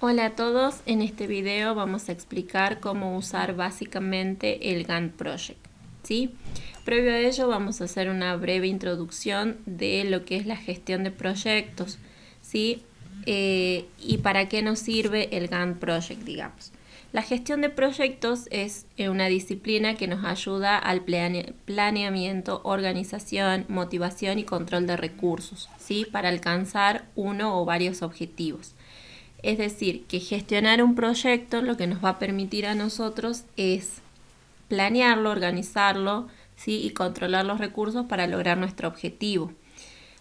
Hola a todos, en este video vamos a explicar cómo usar básicamente el Gantt Project, ¿sí? Previo a ello vamos a hacer una breve introducción de lo que es la gestión de proyectos, ¿sí? Y para qué nos sirve el Gantt Project, digamos. La gestión de proyectos es una disciplina que nos ayuda al planeamiento, organización, motivación y control de recursos, ¿sí? Para alcanzar uno o varios objetivos. Es decir, que gestionar un proyecto lo que nos va a permitir a nosotros es planearlo, organizarlo, ¿sí? Y controlar los recursos para lograr nuestro objetivo.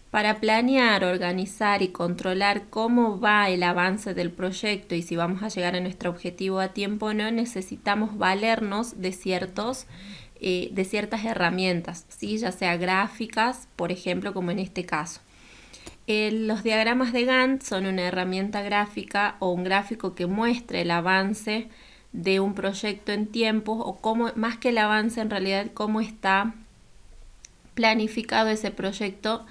Para planear, organizar y controlar cómo va el avance del proyecto y si vamos a llegar a nuestro objetivo a tiempo o no, necesitamos valernos de ciertas herramientas, ¿sí? Ya sea gráficas, por ejemplo, como en este caso. Los diagramas de Gantt son una herramienta gráfica o un gráfico que muestra el avance de un proyecto en tiempos o cómo, más que el avance en realidad, cómo está planificado ese proyecto,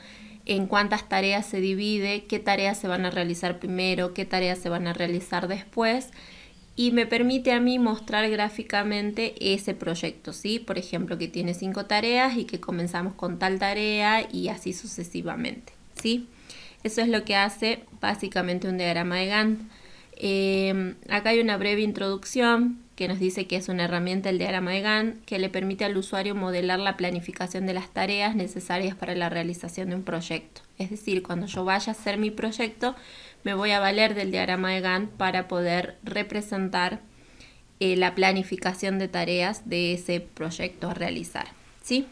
en cuántas tareas se divide, qué tareas se van a realizar primero, qué tareas se van a realizar después, y me permite a mí mostrar gráficamente ese proyecto, ¿sí? Por ejemplo, que tiene 5 tareas y que comenzamos con tal tarea y así sucesivamente, ¿sí? Eso es lo que hace básicamente un diagrama de Gantt. Acá hay una breve introducción que nos dice que es una herramienta, el diagrama de Gantt, que le permite al usuario modelar la planificación de las tareas necesarias para la realización de un proyecto. Es decir, cuando yo vaya a hacer mi proyecto, me voy a valer del diagrama de Gantt para poder representar la planificación de tareas de ese proyecto a realizar, ¿sí?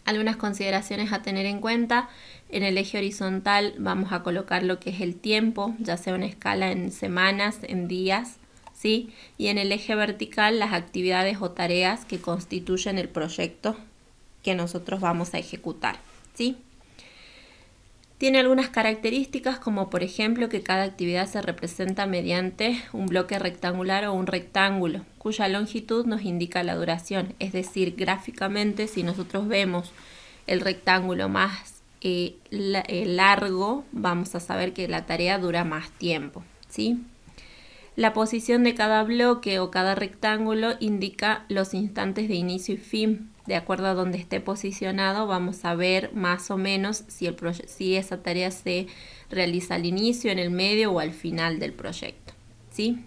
Algunas consideraciones a tener en cuenta: en el eje horizontal vamos a colocar lo que es el tiempo, ya sea una escala en semanas, en días, ¿sí? Y en el eje vertical las actividades o tareas que constituyen el proyecto que nosotros vamos a ejecutar, ¿sí? Tiene algunas características, como por ejemplo que cada actividad se representa mediante un bloque rectangular o un rectángulo, cuya longitud nos indica la duración. Es decir, gráficamente, si nosotros vemos el rectángulo más largo, vamos a saber que la tarea dura más tiempo, ¿sí? La posición de cada bloque o cada rectángulo indica los instantes de inicio y fin. De acuerdo a donde esté posicionado, vamos a ver más o menos si esa tarea se realiza al inicio, en el medio o al final del proyecto, ¿sí?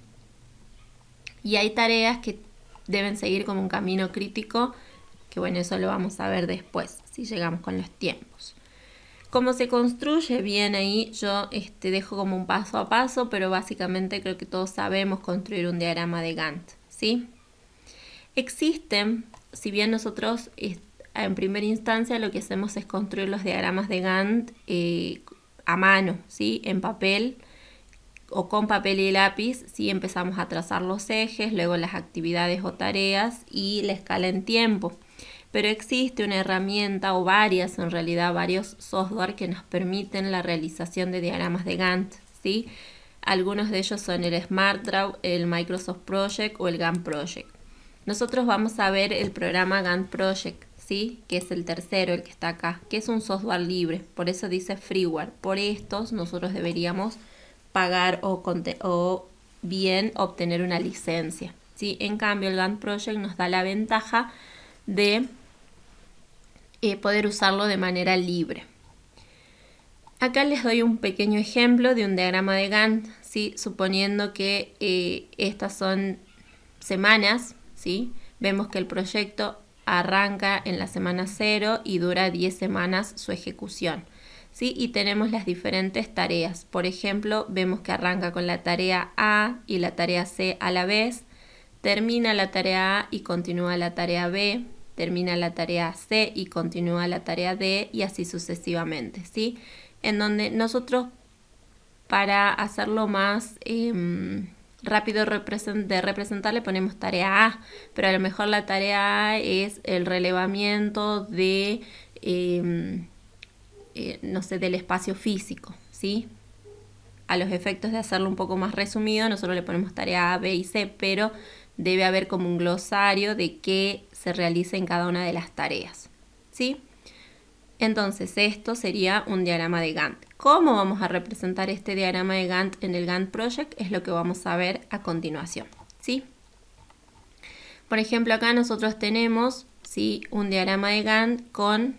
Y hay tareas que deben seguir como un camino crítico, que bueno, eso lo vamos a ver después, si llegamos con los tiempos. ¿Cómo se construye? Bien, ahí yo dejo como un paso a paso, pero básicamente creo que todos sabemos construir un diagrama de Gantt, ¿sí? Existen, si bien nosotros en primera instancia lo que hacemos es construir los diagramas de Gantt a mano, ¿sí? En papel o con papel y lápiz, ¿sí? Empezamos a trazar los ejes, luego las actividades o tareas y la escala en tiempo. Pero existe una herramienta o varias, en realidad varios software que nos permiten la realización de diagramas de Gantt, ¿sí? Algunos de ellos son el SmartDraw, el Microsoft Project o el Gantt Project. Nosotros vamos a ver el programa Gantt Project, ¿sí? Que es el tercero, el que está acá, que es un software libre, por eso dice freeware. Por estos nosotros deberíamos pagar o bien obtener una licencia, ¿sí? En cambio, el Gantt Project nos da la ventaja de poder usarlo de manera libre. Acá les doy un pequeño ejemplo de un diagrama de Gantt, ¿sí? Suponiendo que estas son semanas, ¿sí? Vemos que el proyecto arranca en la semana 0 y dura 10 semanas su ejecución, ¿sí? Y tenemos las diferentes tareas. Por ejemplo, vemos que arranca con la tarea A y la tarea C a la vez, termina la tarea A y continúa la tarea B, termina la tarea C y continúa la tarea D, y así sucesivamente, ¿sí? En donde nosotros, para hacerlo más rápido de representar, le ponemos tarea A, pero a lo mejor la tarea A es el relevamiento de, no sé, del espacio físico, ¿sí? A los efectos de hacerlo un poco más resumido, nosotros le ponemos tarea A, B y C, pero debe haber como un glosario de qué se realiza en cada una de las tareas, ¿sí? Entonces esto sería un diagrama de Gantt. ¿Cómo vamos a representar este diagrama de Gantt en el Gantt Project? Es lo que vamos a ver a continuación, ¿sí? Por ejemplo, acá nosotros tenemos, ¿sí?, un diagrama de Gantt con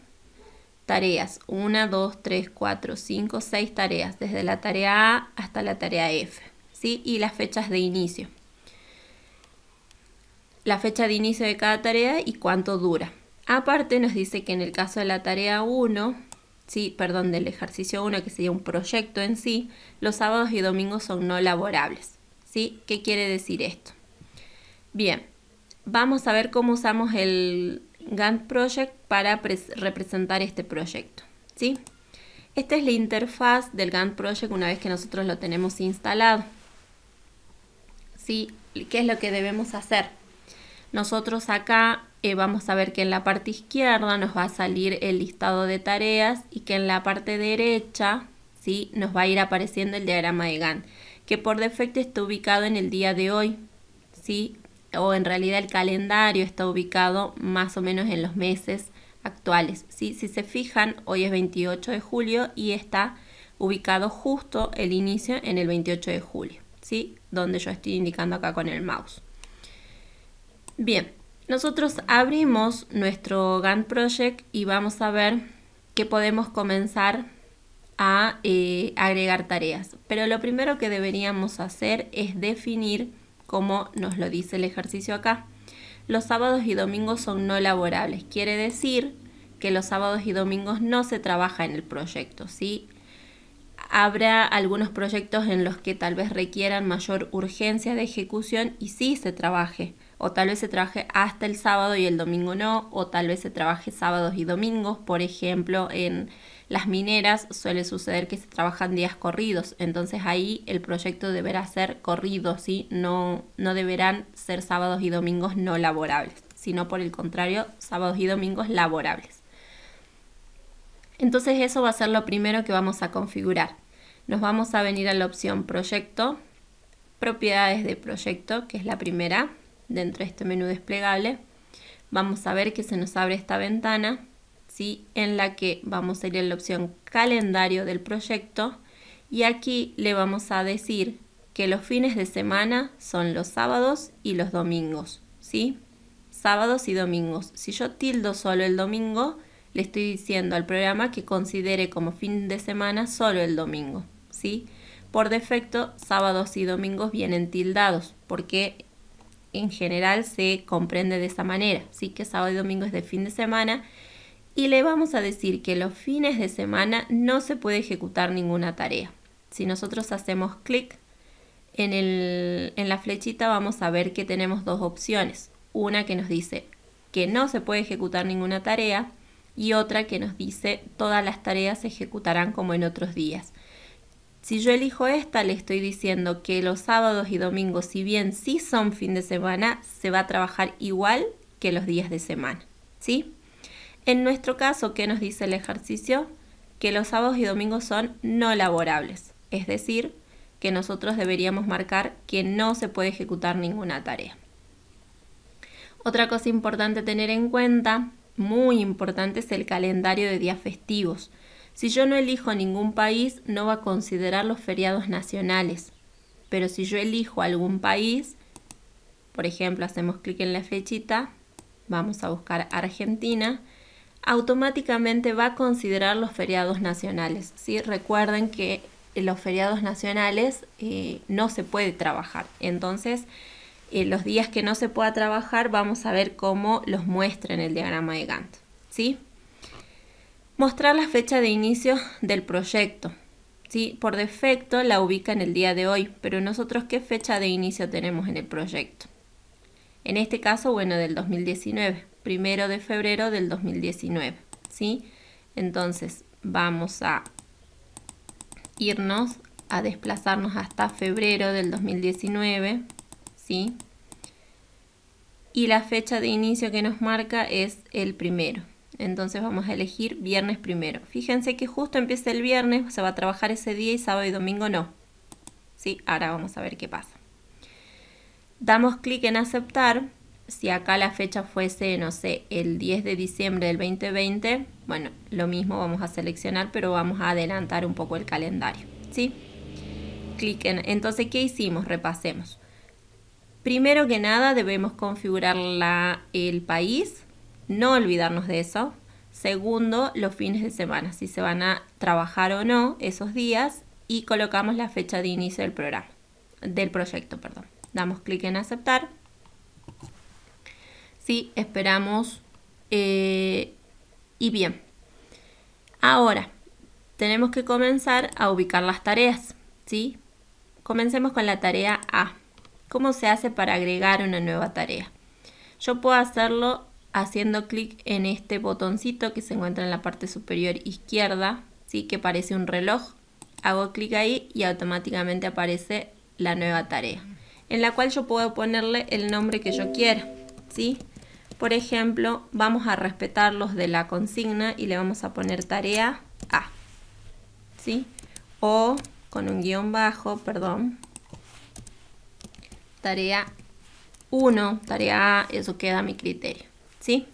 tareas. 1, 2, 3, 4, 5, 6 tareas. Desde la tarea A hasta la tarea F, ¿sí? Y las fechas de inicio. La fecha de inicio de cada tarea y cuánto dura. Aparte nos dice que en el caso de la tarea 1, sí, perdón, del ejercicio 1, que sería un proyecto en sí, los sábados y domingos son no laborables, ¿sí? ¿Qué quiere decir esto? Bien, vamos a ver cómo usamos el Gantt Project para representar este proyecto, ¿sí? Esta es la interfaz del Gantt Project una vez que nosotros lo tenemos instalado, ¿sí? ¿Qué es lo que debemos hacer? Nosotros acá vamos a ver que en la parte izquierda nos va a salir el listado de tareas y que en la parte derecha, ¿sí?, nos va a ir apareciendo el diagrama de Gantt, que por defecto está ubicado en el día de hoy, ¿sí? O en realidad el calendario está ubicado más o menos en los meses actuales, ¿sí? Si se fijan, hoy es 28 de julio y está ubicado justo el inicio en el 28 de julio, ¿sí?, donde yo estoy indicando acá con el mouse. Bien, nosotros abrimos nuestro Gantt Project y vamos a ver que podemos comenzar a agregar tareas. Pero lo primero que deberíamos hacer es definir, como nos lo dice el ejercicio acá, los sábados y domingos son no laborables. Quiere decir que los sábados y domingos no se trabaja en el proyecto, ¿sí? Habrá algunos proyectos en los que tal vez requieran mayor urgencia de ejecución y sí se trabaje. O tal vez se trabaje hasta el sábado y el domingo no, o tal vez se trabaje sábados y domingos. Por ejemplo, en las mineras suele suceder que se trabajan días corridos, entonces ahí el proyecto deberá ser corrido, ¿sí? No deberán ser sábados y domingos no laborables, sino por el contrario, sábados y domingos laborables. Entonces eso va a ser lo primero que vamos a configurar. Nos vamos a venir a la opción Proyecto, Propiedades de Proyecto, que es la primera dentro de este menú desplegable. Vamos a ver que se nos abre esta ventana, ¿sí?, en la que vamos a ir a la opción Calendario del proyecto y aquí le vamos a decir que los fines de semana son los sábados y los domingos, ¿sí? Sábados y domingos. Si yo tildo solo el domingo, le estoy diciendo al programa que considere como fin de semana solo el domingo, ¿sí? Por defecto, sábados y domingos vienen tildados porque en general se comprende de esa manera, ¿sí?, que sábado y domingo es de fin de semana. Y le vamos a decir que los fines de semana no se puede ejecutar ninguna tarea. Si nosotros hacemos clic en la flechita, vamos a ver que tenemos dos opciones. Una que nos dice que no se puede ejecutar ninguna tarea y otra que nos dice todas las tareas se ejecutarán como en otros días. Si yo elijo esta, le estoy diciendo que los sábados y domingos, si bien sí son fin de semana, se va a trabajar igual que los días de semana, ¿sí? En nuestro caso, ¿qué nos dice el ejercicio? Que los sábados y domingos son no laborables, es decir, que nosotros deberíamos marcar que no se puede ejecutar ninguna tarea. Otra cosa importante tener en cuenta, muy importante, es el calendario de días festivos. Si yo no elijo ningún país, no va a considerar los feriados nacionales. Pero si yo elijo algún país, por ejemplo, hacemos clic en la flechita, vamos a buscar Argentina, automáticamente va a considerar los feriados nacionales, ¿sí? Recuerden que los feriados nacionales no se puede trabajar. Entonces, los días que no se pueda trabajar, vamos a ver cómo los muestra en el diagrama de Gantt, ¿sí? Mostrar la fecha de inicio del proyecto, ¿sí? Por defecto la ubica en el día de hoy, pero nosotros ¿qué fecha de inicio tenemos en el proyecto? En este caso, bueno, del 2019, 1 de febrero del 2019, ¿sí? Entonces vamos a irnos a desplazarnos hasta febrero del 2019, ¿sí? Y la fecha de inicio que nos marca es el 1. Entonces vamos a elegir viernes 1. Fíjense que justo empieza el viernes, se va a trabajar ese día y sábado y domingo no. ¿Sí? Ahora vamos a ver qué pasa. Damos clic en aceptar si acá la fecha fuese, no sé, el 10 de diciembre del 2020, bueno, lo mismo vamos a seleccionar, pero vamos a adelantar un poco el calendario, ¿sí? Entonces, ¿qué hicimos? Repasemos. Primero que nada debemos configurar el país, no olvidarnos de eso. Segundo, los fines de semana, si se van a trabajar o no esos días, y colocamos la fecha de inicio del programa, del proyecto, perdón. Damos clic en aceptar. Sí, esperamos y bien. Ahora tenemos que comenzar a ubicar las tareas, ¿sí? Comencemos con la tarea A. ¿Cómo se hace para agregar una nueva tarea? Yo puedo hacerlo haciendo clic en este botoncito que se encuentra en la parte superior izquierda, ¿sí? Que parece un reloj. Hago clic ahí y automáticamente aparece la nueva tarea, en la cual yo puedo ponerle el nombre que yo quiera, ¿sí? Por ejemplo, vamos a respetar los de la consigna y le vamos a poner tarea A, ¿sí? O con un guión bajo, perdón, tarea 1, tarea A, eso queda a mi criterio, ¿sí?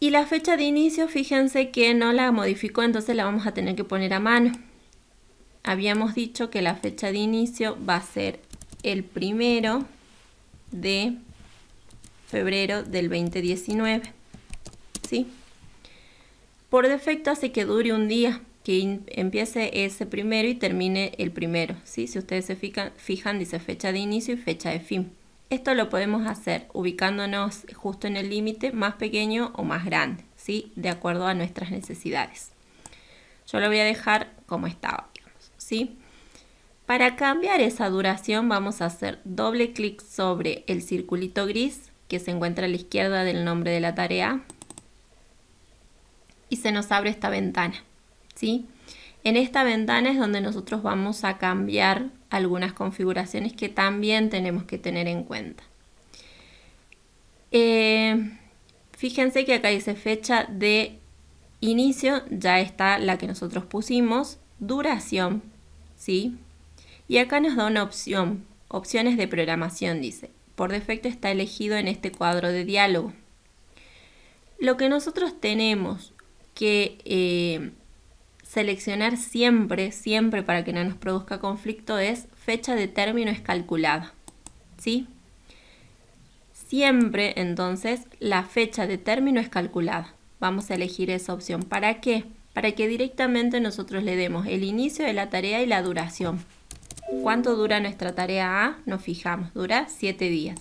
Y la fecha de inicio, fíjense que no la modificó, entonces la vamos a tener que poner a mano. Habíamos dicho que la fecha de inicio va a ser el 1 de febrero del 2019, ¿sí? Por defecto hace que dure un día, que empiece ese primero y termine el primero, ¿sí? Si ustedes se fijan, dice fecha de inicio y fecha de fin. Esto lo podemos hacer ubicándonos justo en el límite más pequeño o más grande, ¿sí? De acuerdo a nuestras necesidades. Yo lo voy a dejar como estaba, digamos, ¿sí? Para cambiar esa duración vamos a hacer doble clic sobre el circulito gris que se encuentra a la izquierda del nombre de la tarea y se nos abre esta ventana, ¿sí? En esta ventana es donde nosotros vamos a cambiar algunas configuraciones que también tenemos que tener en cuenta. Fíjense que acá dice fecha de inicio, ya está la que nosotros pusimos, duración, ¿sí? Y acá nos da una opción, opciones de programación, dice. Por defecto está elegido en este cuadro de diálogo. Lo que nosotros tenemos que seleccionar siempre para que no nos produzca conflicto es fecha de término es calculada, ¿sí? Siempre, entonces, la fecha de término es calculada. Vamos a elegir esa opción. ¿Para qué? Para que directamente nosotros le demos el inicio de la tarea y la duración. ¿Cuánto dura nuestra tarea A? Nos fijamos, dura 7 días.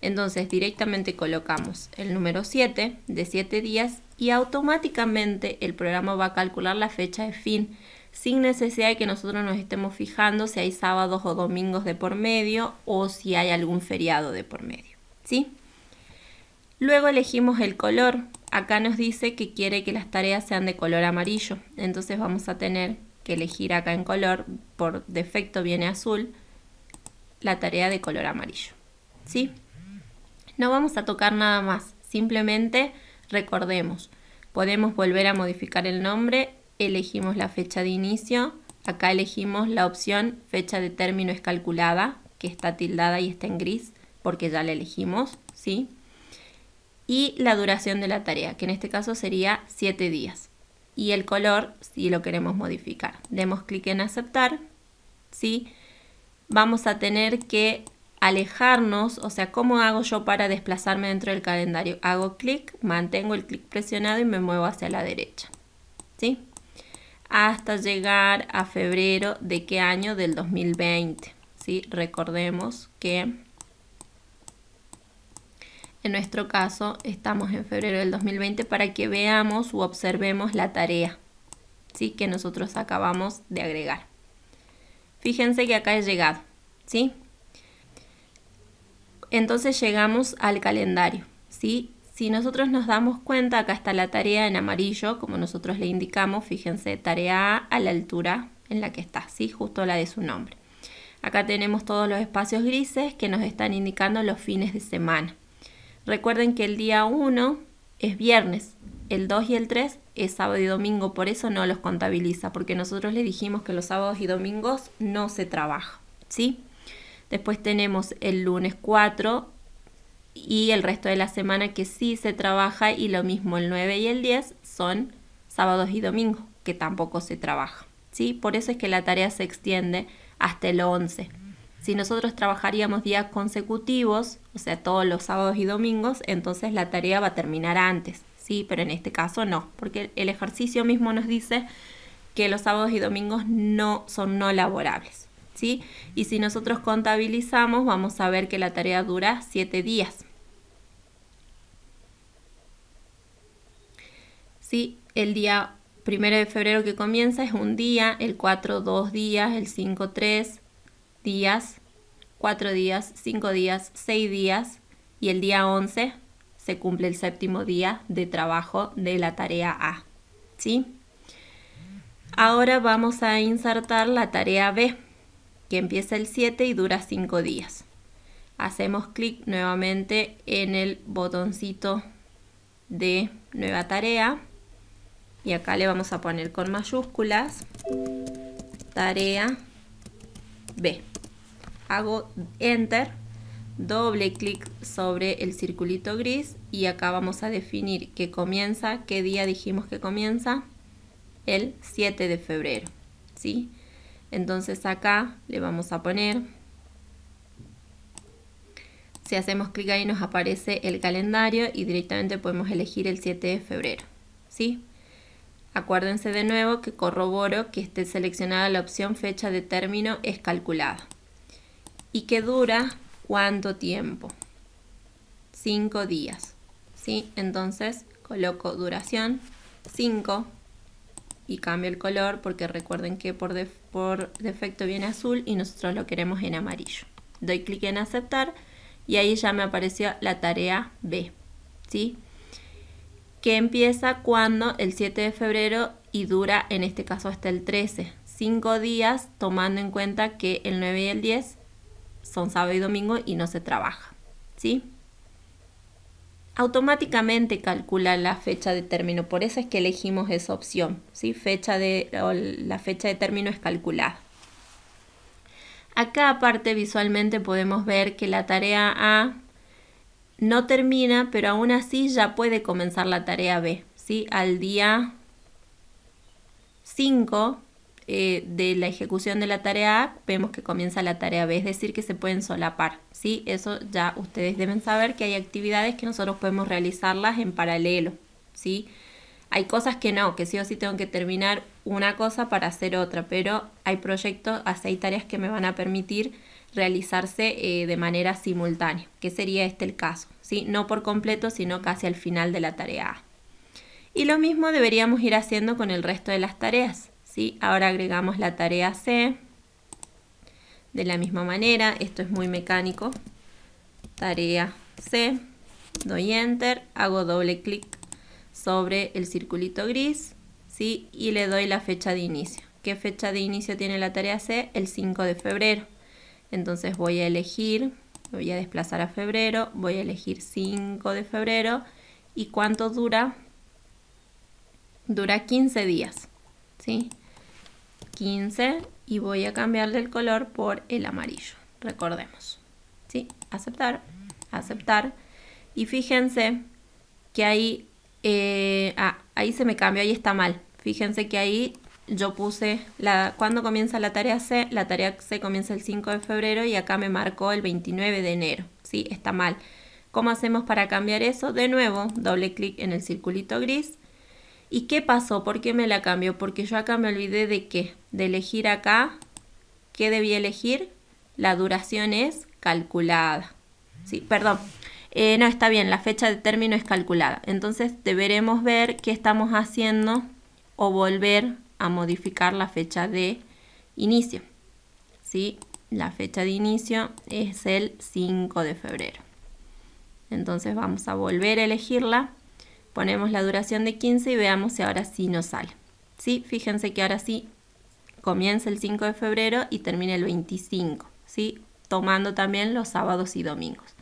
Entonces directamente colocamos el número 7 de 7 días y automáticamente el programa va a calcular la fecha de fin sin necesidad de que nosotros nos estemos fijando si hay sábados o domingos de por medio o si hay algún feriado de por medio, ¿sí? Luego elegimos el color. Acá nos dice que quiere que las tareas sean de color amarillo. Entonces vamos a tener que elegir acá en color, por defecto viene azul, la tarea de color amarillo, ¿sí? No vamos a tocar nada más, simplemente recordemos, podemos volver a modificar el nombre, elegimos la fecha de inicio, acá elegimos la opción fecha de término es calculada, que está tildada y está en gris, porque ya la elegimos, ¿sí? Y la duración de la tarea, que en este caso sería 7 días. Y el color, si lo queremos modificar. Demos clic en aceptar, ¿sí? Vamos a tener que alejarnos, o sea, ¿cómo hago yo para desplazarme dentro del calendario? Hago clic, mantengo el clic presionado y me muevo hacia la derecha, ¿sí? Hasta llegar a febrero de qué año, del 2020, ¿sí? Recordemos que en nuestro caso estamos en febrero del 2020 para que veamos u observemos la tarea, ¿sí? Que nosotros acabamos de agregar. Fíjense que acá he llegado, ¿sí? Entonces llegamos al calendario, ¿sí? Si nosotros nos damos cuenta, acá está la tarea en amarillo, como nosotros le indicamos, fíjense, tarea A la altura en la que está, ¿sí? Justo la de su nombre. Acá tenemos todos los espacios grises que nos están indicando los fines de semana. Recuerden que el día 1 es viernes, el 2 y el 3 es sábado y domingo, por eso no los contabiliza, porque nosotros le dijimos que los sábados y domingos no se trabaja, ¿sí? Después tenemos el lunes 4 y el resto de la semana que sí se trabaja, y lo mismo el 9 y el 10 son sábados y domingos que tampoco se trabaja, ¿sí? Por eso es que la tarea se extiende hasta el 11. Si nosotros trabajaríamos días consecutivos, o sea, todos los sábados y domingos, entonces la tarea va a terminar antes, ¿sí? Pero en este caso no, porque el ejercicio mismo nos dice que los sábados y domingos no son no laborables, ¿sí? Y si nosotros contabilizamos, vamos a ver que la tarea dura 7 días. ¿Sí? El día 1 de febrero que comienza es un día, el 4 2 días, el 5 3 días, 4 días, 5 días, 6 días, y el día 11 se cumple el 7º día de trabajo de la tarea A, ¿sí? Ahora vamos a insertar la tarea B, que empieza el 7 y dura 5 días. Hacemos clic nuevamente en el botoncito de nueva tarea y acá le vamos a poner con mayúsculas tarea B. Hago enter, doble clic sobre el circulito gris y acá vamos a definir que comienza, qué día dijimos que comienza, el 7 de febrero, ¿sí? Entonces acá le vamos a poner, si hacemos clic ahí nos aparece el calendario y directamente podemos elegir el 7 de febrero, ¿sí? Acuérdense de nuevo que corroboro que esté seleccionada la opción fecha de término es calculada. ¿Y que dura cuánto tiempo? 5 días, ¿sí? Entonces coloco duración 5 y cambio el color porque recuerden que por defecto viene azul y nosotros lo queremos en amarillo. Doy clic en aceptar y ahí ya me apareció la tarea B, ¿sí? Que empieza cuando el 7 de febrero y dura en este caso hasta el 13. 5 días tomando en cuenta que el 9 y el 10 son sábado y domingo y no se trabaja, ¿sí? Automáticamente calcula la fecha de término, por eso es que elegimos esa opción, ¿sí? La fecha de término es calculada. Acá aparte visualmente podemos ver que la tarea A no termina, pero aún así ya puede comenzar la tarea B, ¿sí? Al día 5 de la ejecución de la tarea A, vemos que comienza la tarea B, es decir, que se pueden solapar, ¿sí? Eso ya ustedes deben saber que hay actividades que nosotros podemos realizarlas en paralelo, ¿sí? Hay cosas que no, que sí o sí tengo que terminar una cosa para hacer otra, pero hay proyectos, hay tareas que me van a permitir realizarse de manera simultánea, que sería este el caso, ¿sí? No por completo, sino casi al final de la tarea A. Y lo mismo deberíamos ir haciendo con el resto de las tareas, ¿sí? Ahora agregamos la tarea C. De la misma manera, esto es muy mecánico. Tarea C. Doy enter, hago doble clic sobre el circulito gris, ¿sí? Y le doy la fecha de inicio. ¿Qué fecha de inicio tiene la tarea C? El 5 de febrero. Entonces voy a elegir, voy a desplazar a febrero, voy a elegir 5 de febrero. ¿Y cuánto dura? Dura 15 días, ¿sí? 15 y voy a cambiarle el color por el amarillo, recordemos, ¿sí? Aceptar, aceptar. Y fíjense que ahí, ahí se me cambió, ahí está mal. Fíjense que ahí yo puse, cuando comienza la tarea C comienza el 5 de febrero y acá me marcó el 29 de enero, ¿sí? Está mal. ¿Cómo hacemos para cambiar eso? De nuevo, doble clic en el circulito gris. ¿Y qué pasó? ¿Por qué me la cambió? Porque yo acá me olvidé de qué, de elegir acá, ¿qué debí elegir? La duración es calculada, ¿sí? Perdón, no, está bien, la fecha de término es calculada. Entonces deberemos ver qué estamos haciendo o volver a modificar la fecha de inicio, ¿sí? La fecha de inicio es el 5 de febrero. Entonces vamos a volver a elegirla. Ponemos la duración de 15 y veamos si ahora sí nos sale. ¿Sí? Fíjense que ahora sí comienza el 5 de febrero y termina el 25, ¿sí? Tomando también los sábados y domingos.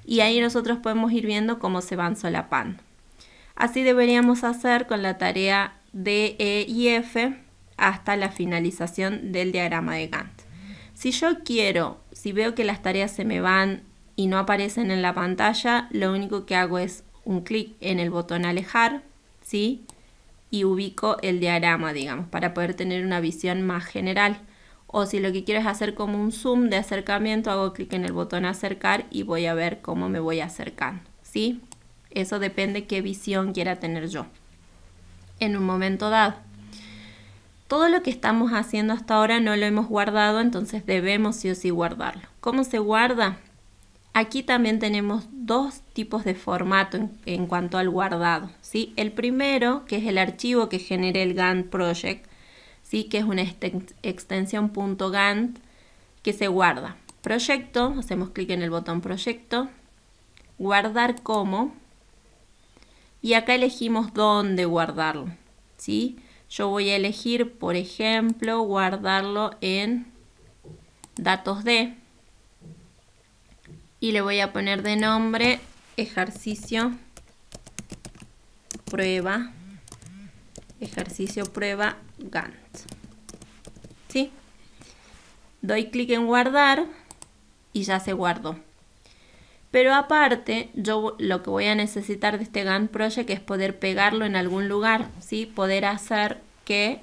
Y ahí nosotros podemos ir viendo cómo se van solapando. Así deberíamos hacer con la tarea D, E y F hasta la finalización del diagrama de Gantt. Si yo quiero, si veo que las tareas se me van y no aparecen en la pantalla, lo único que hago es un clic en el botón alejar, ¿sí? Y ubico el diagrama, digamos, para poder tener una visión más general. O si lo que quiero es hacer como un zoom de acercamiento, hago clic en el botón acercar y voy a ver cómo me voy acercando, ¿sí? Eso depende qué visión quiera tener yo en un momento dado. Todo lo que estamos haciendo hasta ahora no lo hemos guardado, entonces debemos sí o sí guardarlo. ¿Cómo se guarda? Aquí también tenemos dos tipos de formato en cuanto al guardado, ¿sí? El primero, que es el archivo que genere el Gantt Project, ¿sí? Que es una extensión .gantt que se guarda. Proyecto, hacemos clic en el botón proyecto, guardar como, y acá elegimos dónde guardarlo, ¿sí? Yo voy a elegir, por ejemplo, guardarlo en datos de, y le voy a poner de nombre ejercicio prueba Gantt, ¿sí? Doy clic en guardar y ya se guardó. Pero aparte, yo lo que voy a necesitar de este Gantt Project es poder pegarlo en algún lugar, ¿sí? Poder hacer que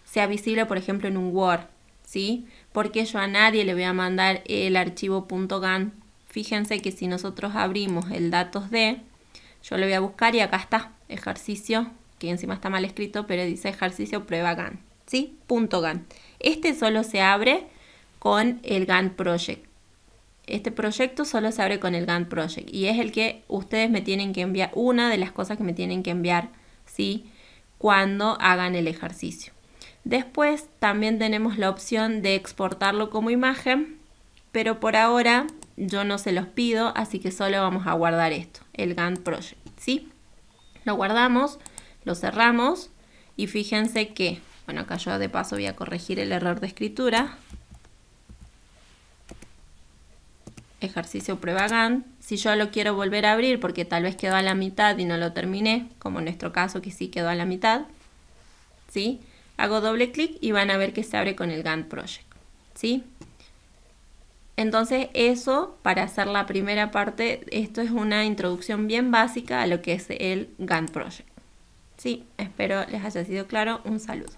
sea visible, por ejemplo, en un Word, ¿sí? Porque yo a nadie le voy a mandar el archivo .gantt. Fíjense que si nosotros abrimos el datos de, yo lo voy a buscar y acá está, ejercicio, que encima está mal escrito, pero dice ejercicio prueba Gantt, ¿sí? .gantt. Este solo se abre con el Gantt Project. Este proyecto solo se abre con el Gantt Project y es el que ustedes me tienen que enviar, una de las cosas que me tienen que enviar, ¿sí? Cuando hagan el ejercicio. Después también tenemos la opción de exportarlo como imagen, pero por ahora yo no se los pido, así que solo vamos a guardar esto, el Gantt Project, ¿sí? Lo guardamos, lo cerramos y fíjense que, bueno, acá yo de paso voy a corregir el error de escritura. Ejercicio prueba Gantt. Si yo lo quiero volver a abrir porque tal vez quedó a la mitad y no lo terminé, como en nuestro caso que sí quedó a la mitad, ¿sí? Hago doble clic y van a ver que se abre con el Gantt Project, ¿sí? Entonces eso, para hacer la primera parte, esto es una introducción bien básica a lo que es el Gantt Project, ¿sí? Espero les haya sido claro. Un saludo.